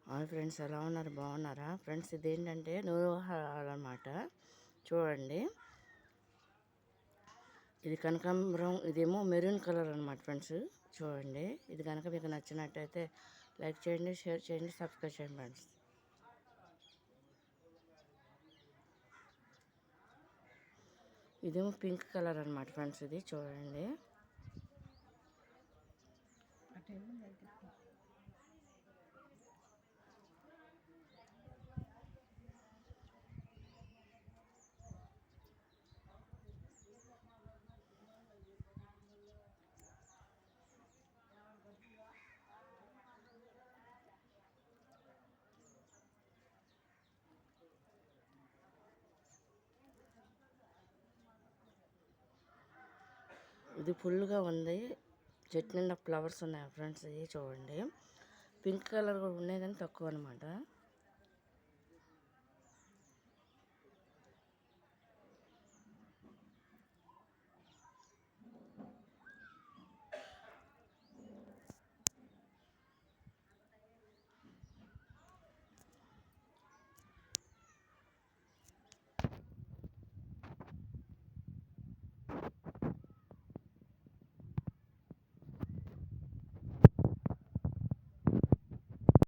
Hi friends, ఎలా ఉన్నారు? బాగున్నారా ఫ్రెండ్స్? ఇదేంటంటే నూరు హారాలు అన్నమాట. చూడండి, ఇది కనకాంబరం, ఇదేమో మెరూన్ కలర్ అనమాట ఫ్రెండ్స్. చూడండి, ఇది కనుక మీకు నచ్చినట్టయితే లైక్ చేయండి, షేర్ చేయండి, సబ్స్క్రైబ్ చేయండి ఫ్రెండ్స్. ఇదేమో పింక్ కలర్ అనమాట ఫ్రెండ్స్. ఇది చూడండి, ఇది ఫుల్గా ఉంది. చెట్టు నిండా ఫ్లవర్స్ ఉన్నాయి ఫ్రెండ్స్. ఇది చూడండి, పింక్ కలర్ కూడా ఉన్నాయి కానీ తక్కువ అనమాట.